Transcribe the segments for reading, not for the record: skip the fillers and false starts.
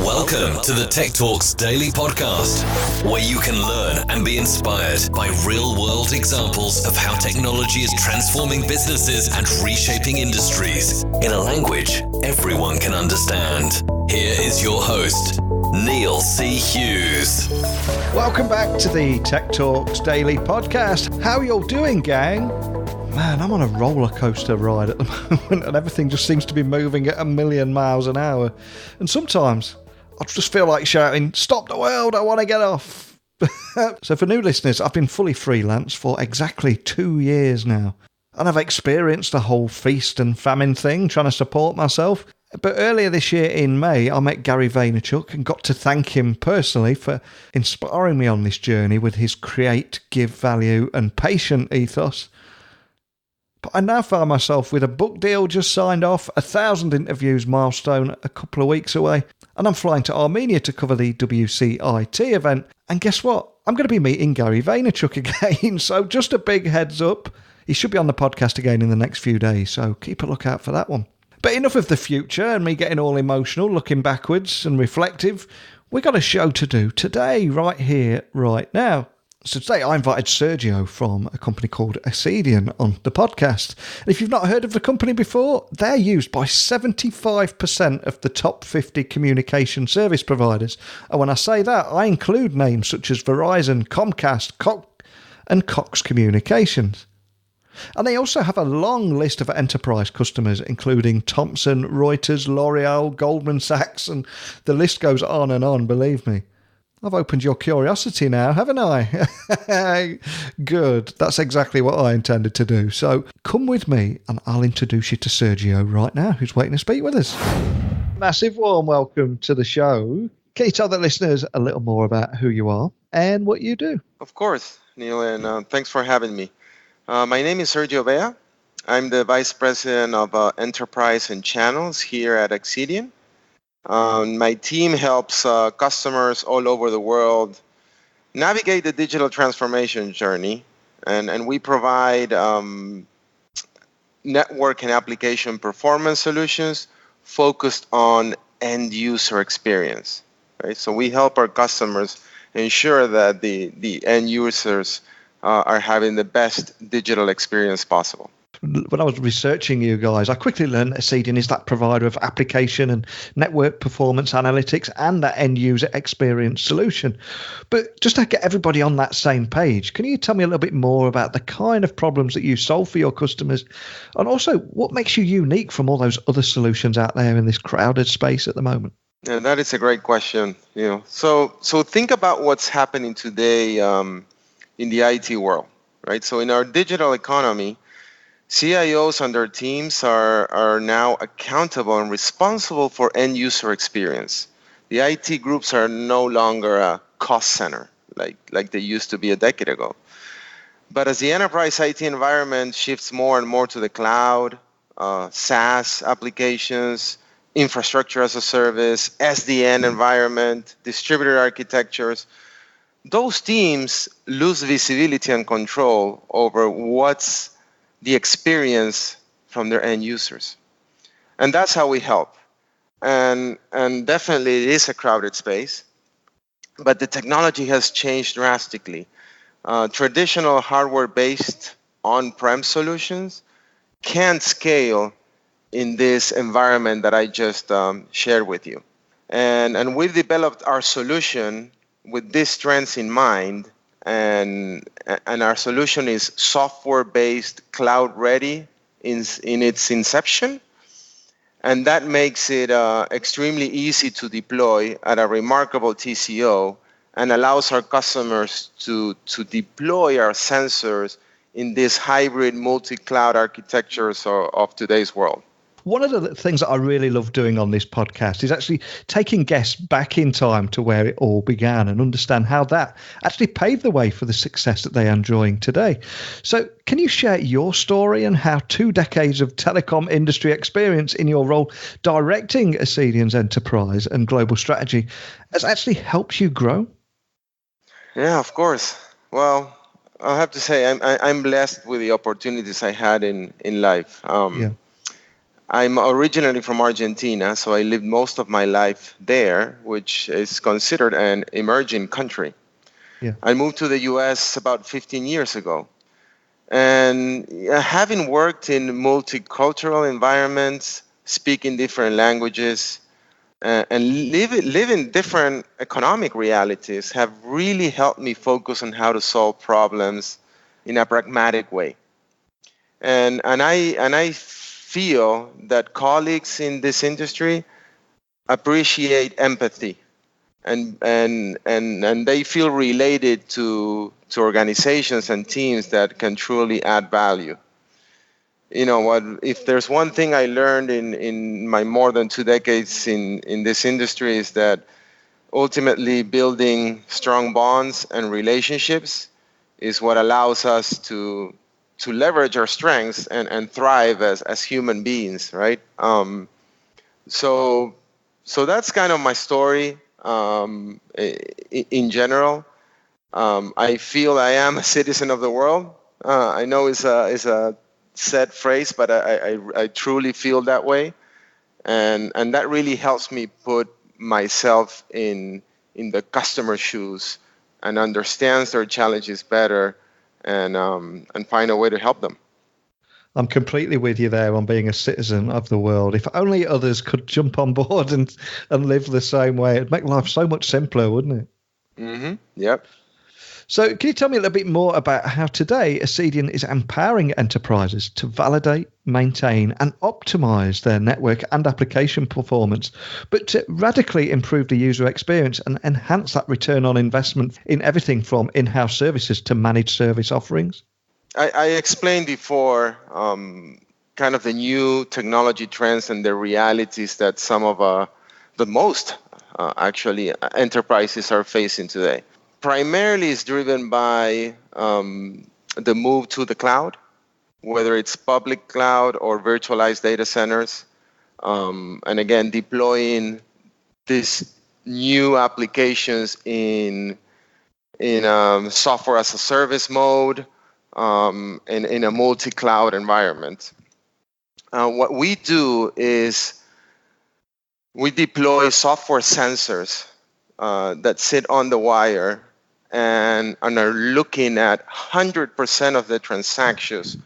Welcome to the Tech Talks Daily Podcast, where you can learn and be inspired by real-world examples of how technology is transforming businesses and reshaping industries in a language everyone can understand. Here is your host, Neil C. Hughes. Welcome back to the Tech Talks Daily Podcast. How y'all doing, gang? Man, I'm on a roller coaster ride at the moment and everything just seems to be moving at 1,000,000 miles an hour. And sometimes I just feel like shouting, "Stop the world, I want to get off." So for new listeners, I've been fully freelance for exactly 2 years now. And I've experienced the whole feast and famine thing, trying to support myself. But earlier this year in May, I met Gary Vaynerchuk and got to thank him personally for inspiring me on this journey with his create, give value and patient ethos. But I now find myself with a book deal just signed off, 1,000 interviews milestone a couple of weeks away, and I'm flying to Armenia to cover the WCIT event. And guess what? I'm going to be meeting Gary Vaynerchuk again, so just a big heads up. He should be on the podcast again in the next few days, so keep a lookout for that one. But enough of the future and me getting all emotional, looking backwards and reflective. We got a show to do today, right here, right now. So today I invited Sergio from a company called Accedian on the podcast. And if you've not heard of the company before, they're used by 75% of the top 50 communication service providers. And when I say that, I include names such as Verizon, Comcast, and Cox Communications. And they also have a long list of enterprise customers, including Thomson Reuters, L'Oreal, Goldman Sachs, and the list goes on and on, believe me. I've opened your curiosity now, haven't I? Good. That's exactly what I intended to do. So come with me and I'll introduce you to Sergio right now, who's waiting to speak with us. Massive warm welcome to the show. Can you tell the listeners a little more about who you are and what you do? Of course, Neil, and thanks for having me. My name is Sergio Vea. I'm the Vice President of Enterprise and Channels here at Accedian. My team helps customers all over the world navigate the digital transformation journey, and we provide network and application performance solutions focused on end user experience. Right? So we help our customers ensure that the end users are having the best digital experience possible. When I was researching you guys, I quickly learned that Accedian is that provider of application and network performance analytics and that end user experience solution. But just to get everybody on that same page, can you tell me a little bit more about the kind of problems that you solve for your customers, and also what makes you unique from all those other solutions out there in this crowded space at the moment? Yeah, that is a great question. So think about what's happening today in the IT world, right? So in our digital economy, CIOs and their teams are now accountable and responsible for end user experience. The IT groups are no longer a cost center like they used to be a decade ago. But as the enterprise IT environment shifts more and more to the cloud, SaaS applications, infrastructure as a service, SDN environment, distributed architectures, those teams lose visibility and control over what's the experience from their end users. And that's how we help. And definitely it is a crowded space, but the technology has changed drastically. Traditional hardware-based on-prem solutions can't scale in this environment that I just shared with you. And we've developed our solution with these trends in mind. And our solution is software-based, cloud-ready in its inception, and that makes it extremely easy to deploy at a remarkable TCO, and allows our customers to deploy our sensors in these hybrid multi-cloud architectures of today's world. One of the things that I really love doing on this podcast is actually taking guests back in time to where it all began and understand how that actually paved the way for the success that they are enjoying today. So can you share your story and how 2 decades of telecom industry experience in your role directing Accedian's enterprise and global strategy has actually helped you grow? Yeah, of course. Well, I have to say I'm blessed with the opportunities I had in life. I'm originally from Argentina, so I lived most of my life there, which is considered an emerging country. Yeah. I moved to the US about 15 years ago. And having worked in multicultural environments, speaking different languages, and live in different economic realities have really helped me focus on how to solve problems in a pragmatic way. And I feel that colleagues in this industry appreciate empathy, and they feel related to organizations and teams that can truly add value. You know what, if there's one thing I learned in my more than 2 decades in this industry, is that ultimately building strong bonds and relationships is what allows us to leverage our strengths and thrive as human beings, right? So so that's kind of my story, in general. I feel I am a citizen of the world. I know it's a set phrase, but I truly feel that way, and that really helps me put myself in the customer's shoes and understands their challenges better, and find a way to help them. I'm completely with you there on being a citizen of the world. If only others could jump on board and live the same way, it'd make life so much simpler, wouldn't it? Mm-hmm. Yep. So can you tell me a little bit more about how today Accedian is empowering enterprises to validate, maintain, and optimize their network and application performance, but to radically improve the user experience and enhance that return on investment in everything from in-house services to managed service offerings? I explained before, kind of the new technology trends and the realities that some of the most actually enterprises are facing today. Primarily is driven by the move to the cloud, whether it's public cloud or virtualized data centers, and again deploying these new applications in software as a service mode, in a multi-cloud environment. What we do is we deploy software sensors that sit on the wire and are looking at 100% of the transactions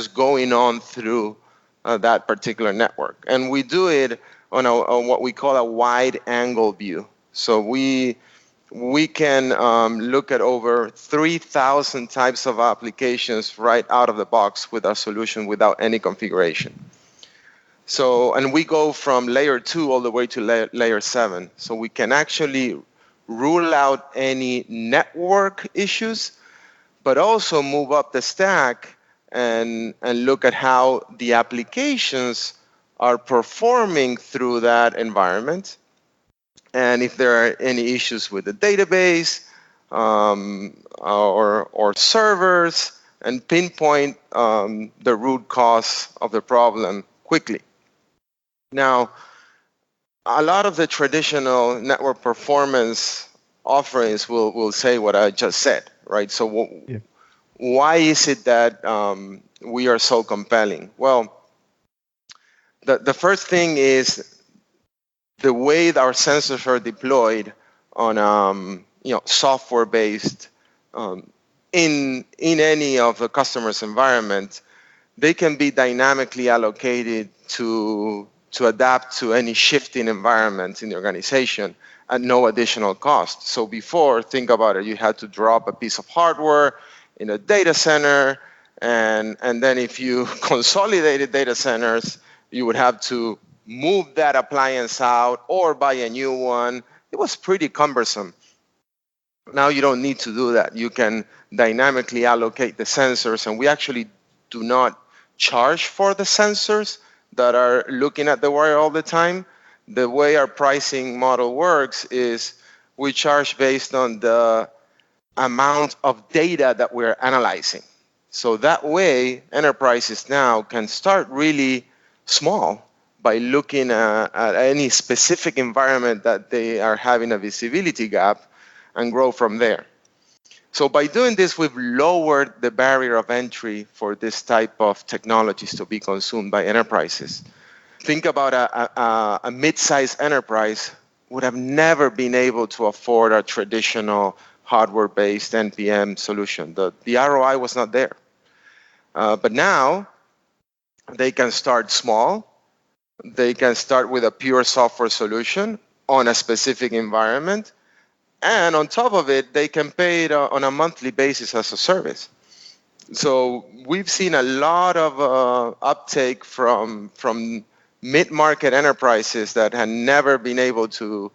going on through that particular network. And we do it on what we call a wide angle view. So we can look at over 3,000 types of applications right out of the box with our solution without any configuration. So, and we go from layer 2 all the way to layer 7. So we can actually rule out any network issues, but also move up the stack and look at how the applications are performing through that environment. And if there are any issues with the database, or servers, and pinpoint the root cause of the problem quickly. Now, a lot of the traditional network performance offerings will say what I just said, right? So why is it that we are so compelling? Well, the first thing is the way our sensors are deployed on software-based in any of the customer's environment. They can be dynamically allocated to adapt to any shifting environment in the organization at no additional cost. So before, think about it, you had to drop a piece of hardware in a data center, and then if you consolidated data centers, you would have to move that appliance out or buy a new one. It was pretty cumbersome. Now you don't need to do that. You can dynamically allocate the sensors, and we actually do not charge for the sensors that are looking at the wire all the time. The way our pricing model works is we charge based on the amount of data that we're analyzing. So that way, enterprises now can start really small by looking at any specific environment that they are having a visibility gap and grow from there. So by doing this, we've lowered the barrier of entry for this type of technologies to be consumed by enterprises. Think about a mid-sized enterprise would have never been able to afford a traditional hardware-based NPM solution. The ROI was not there. But now they can start small. They can start with a pure software solution on a specific environment. And on top of it, they can pay it on a monthly basis as a service. So we've seen a lot of uptake from mid-market enterprises that had never been able to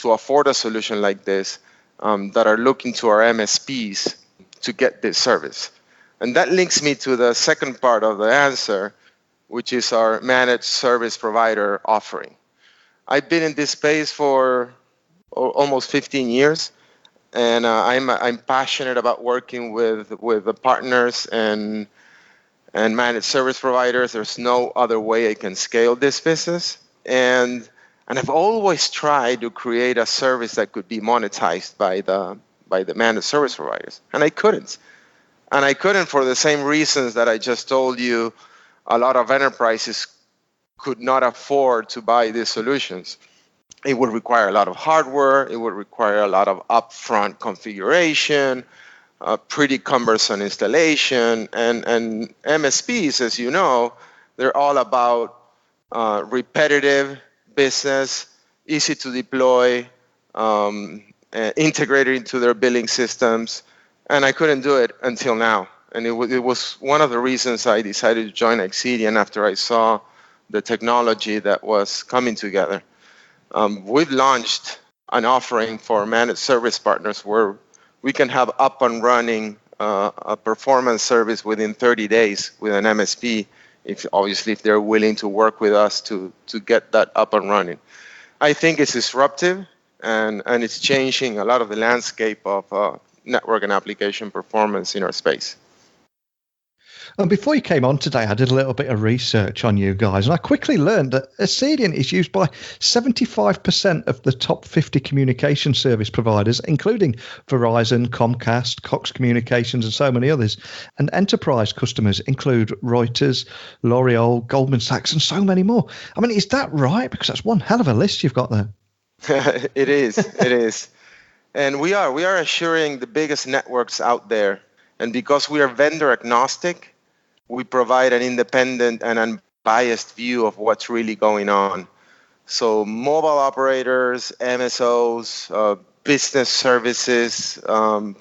afford a solution like this, that are looking to our MSPs to get this service. And that links me to the second part of the answer, which is our managed service provider offering. I've been in this space for almost 15 years, and I'm passionate about working with the partners and managed service providers. There's no other way I can scale this business, and I've always tried to create a service that could be monetized by the managed service providers, and I couldn't. And I couldn't for the same reasons that I just told you. A lot of enterprises could not afford to buy these solutions. It would require a lot of hardware. It would require a lot of upfront configuration, pretty cumbersome installation. And MSPs, as you know, they're all about repetitive business, easy to deploy, integrated into their billing systems. And I couldn't do it until now. And it was one of the reasons I decided to join Accedian after I saw the technology that was coming together. We've launched an offering for managed service partners where we can have up and running a performance service within 30 days with an MSP, if they're willing to work with us to get that up and running. I think it's disruptive, and it's changing a lot of the landscape of network and application performance in our space. And before you came on today, I did a little bit of research on you guys, and I quickly learned that Accedian is used by 75% of the top 50 communication service providers, including Verizon, Comcast, Cox Communications, and so many others. And enterprise customers include Reuters, L'Oreal, Goldman Sachs, and so many more. I mean, is that right? Because that's one hell of a list you've got there. It is. And we are assuring the biggest networks out there. And because we are vendor agnostic, we provide an independent and unbiased view of what's really going on. So mobile operators, MSOs, business services,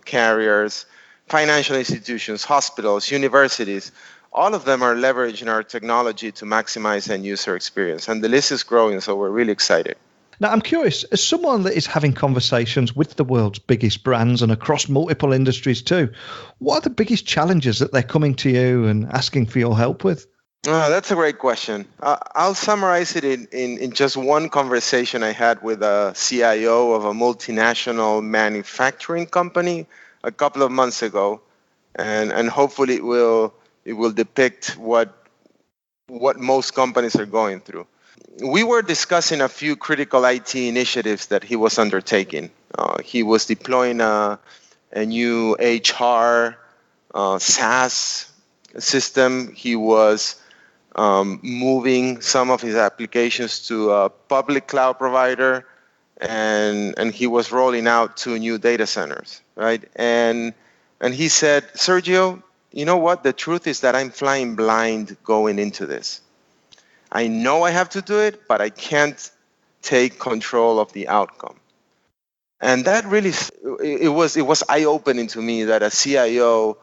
carriers, financial institutions, hospitals, universities, all of them are leveraging our technology to maximize end user experience. And the list is growing, so we're really excited. Now, I'm curious, as someone that is having conversations with the world's biggest brands and across multiple industries too, what are the biggest challenges that they're coming to you and asking for your help with? That's a great question. I'll summarize it in just one conversation I had with a CIO of a multinational manufacturing company a couple of months ago, and hopefully it will depict what most companies are going through. We were discussing a few critical IT initiatives that he was undertaking. He was deploying a new HR SaaS system. He was moving some of his applications to a public cloud provider, and he was rolling out 2 new data centers, right? And he said, Sergio, you know what? The truth is that I'm flying blind going into this. I know I have to do it, but I can't take control of the outcome. And that really, it was eye-opening to me that a CIO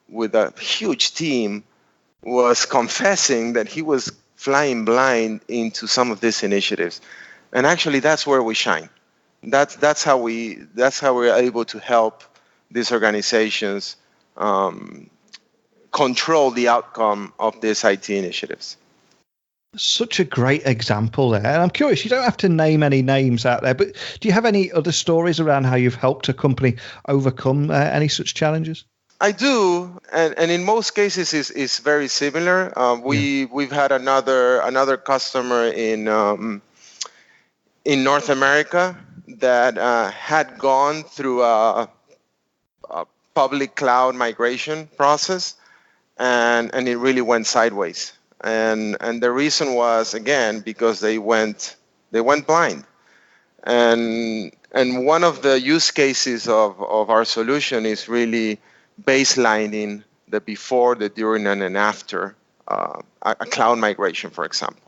with a huge team was confessing that he was flying blind into some of these initiatives. And actually, that's where we shine. That's how we're able to help these organizations control the outcome of these IT initiatives. Such a great example there. And I'm curious, you don't have to name any names out there, but do you have any other stories around how you've helped a company overcome any such challenges? I do, and in most cases it's very similar. We've had another customer in North America that had gone through a public cloud migration process, and it really went sideways. And the reason was, again, because they went blind. And one of the use cases of our solution is really baselining the before, the during, and an after a cloud migration, for example,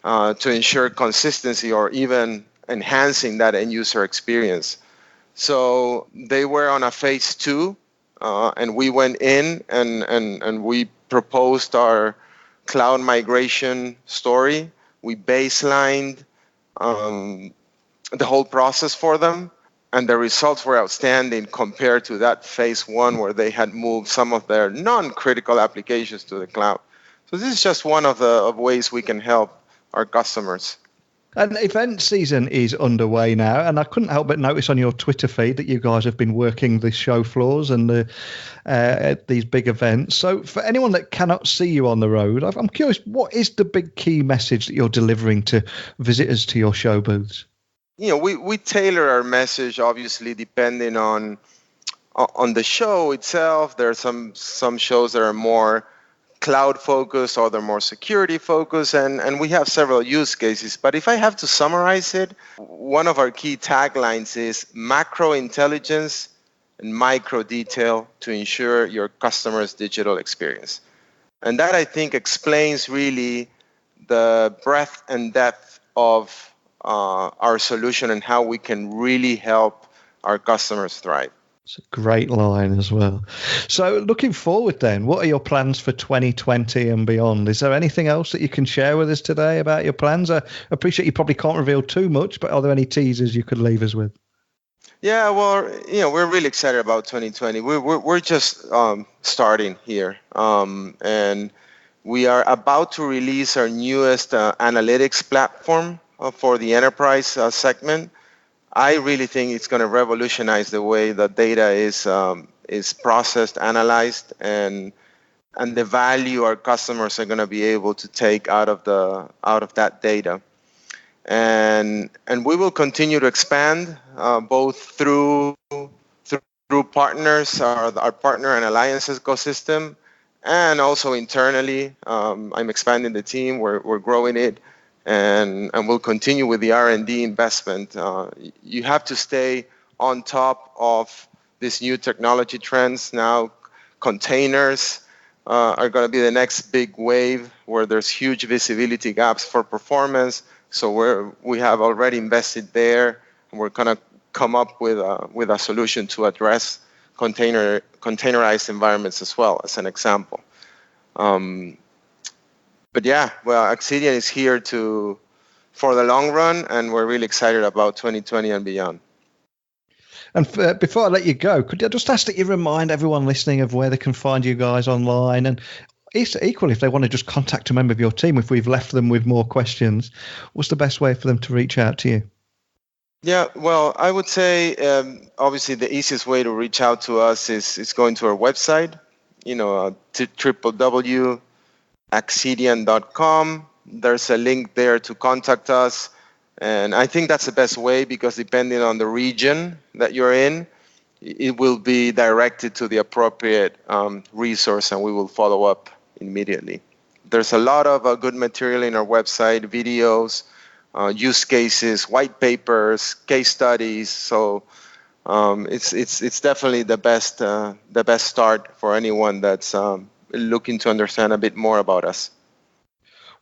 to ensure consistency or even enhancing that end user experience. So they were on a phase 2, and we went in and we proposed our cloud migration story. We baselined the whole process for them, and the results were outstanding compared to that phase 1 where they had moved some of their non-critical applications to the cloud. So this is just one of the ways we can help our customers. And event season is underway now, and I couldn't help but notice on your Twitter feed that you guys have been working the show floors and these big events. So for anyone that cannot see you on the road, I'm curious, what is the big key message that you're delivering to visitors to your show booths? We tailor our message, obviously, depending on the show itself. There are some shows that are more cloud focused, or they're more security focused, and we have several use cases. But if I have to summarize it, one of our key taglines is macro intelligence and micro detail to ensure your customer's digital experience. And that, I think, explains really the breadth and depth of our solution and how we can really help our customers thrive. It's a great line as well. So looking forward then, what are your plans for 2020 and beyond? Is there anything else that you can share with us today about your plans? I appreciate you probably can't reveal too much, but are there any teasers you could leave us with? Yeah, well, we're really excited about 2020. We're just starting here, and we are about to release our newest analytics platform for the enterprise segment. I really think it's going to revolutionize the way that data is processed, analyzed, and the value our customers are going to be able to take out of that data. And we will continue to expand both through partners, our partner and alliances ecosystem, and also internally. I'm expanding the team. We're growing it. And we'll continue with the R&D investment. You have to stay on top of these new technology trends. Now, containers are going to be the next big wave where there's huge visibility gaps for performance. So we have already invested there, and we're going to come up with a solution to address containerized environments as well, as an example. But yeah, well, Accedian is here for the long run, and we're really excited about 2020 and beyond. And before I let you go, could I just ask that you remind everyone listening of where they can find you guys online? And equally, if they want to just contact a member of your team, if we've left them with more questions, what's the best way for them to reach out to you? Yeah, well, I would say, obviously, the easiest way to reach out to us is going to our website, www.accedian.com. There's a link there to contact us. And I think that's the best way, because depending on the region that you're in, it will be directed to the appropriate resource, and we will follow up immediately. There's a lot of good material in our website, videos, use cases, white papers, case studies. So it's definitely the best start for anyone that's looking to understand a bit more about us.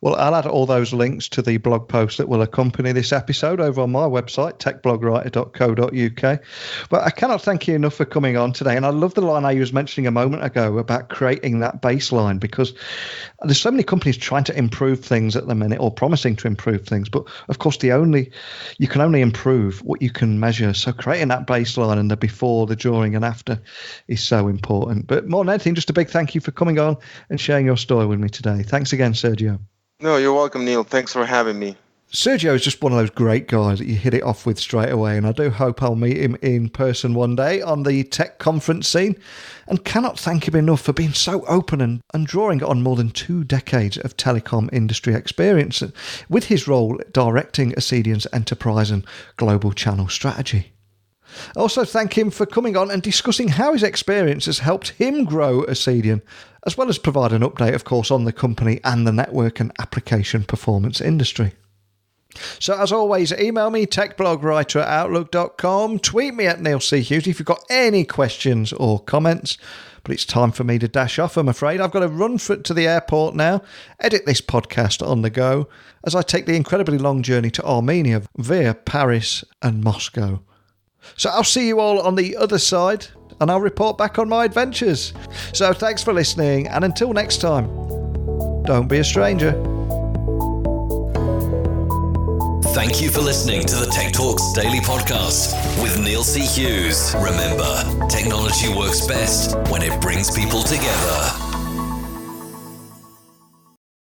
Well, I'll add all those links to the blog post that will accompany this episode over on my website, techblogwriter.co.uk. But I cannot thank you enough for coming on today. And I love the line I was mentioning a moment ago about creating that baseline, because there's so many companies trying to improve things at the minute, or promising to improve things. But of course, you can only improve what you can measure. So creating that baseline and the before, the during, and after is so important. But more than anything, just a big thank you for coming on and sharing your story with me today. Thanks again, Sergio. No, you're welcome, Neil. Thanks for having me. Sergio is just one of those great guys that you hit it off with straight away, and I do hope I'll meet him in person one day on the tech conference scene, and cannot thank him enough for being so open and drawing on more than 2 decades of telecom industry experience with his role directing Accedian's enterprise and global channel strategy. I also thank him for coming on and discussing how his experience has helped him grow Accedian, as well as provide an update, of course, on the company and the network and application performance industry. So as always, email me, techblogwriter@outlook.com, tweet me at Neil C. Hughes if you've got any questions or comments. But it's time for me to dash off, I'm afraid. I've got to run to the airport now, edit this podcast on the go, as I take the incredibly long journey to Armenia via Paris and Moscow. So I'll see you all on the other side, and I'll report back on my adventures. So thanks for listening, and until next time, don't be a stranger. Thank you for listening to the Tech Talks Daily Podcast with Neil C. Hughes. Remember, technology works best when it brings people together.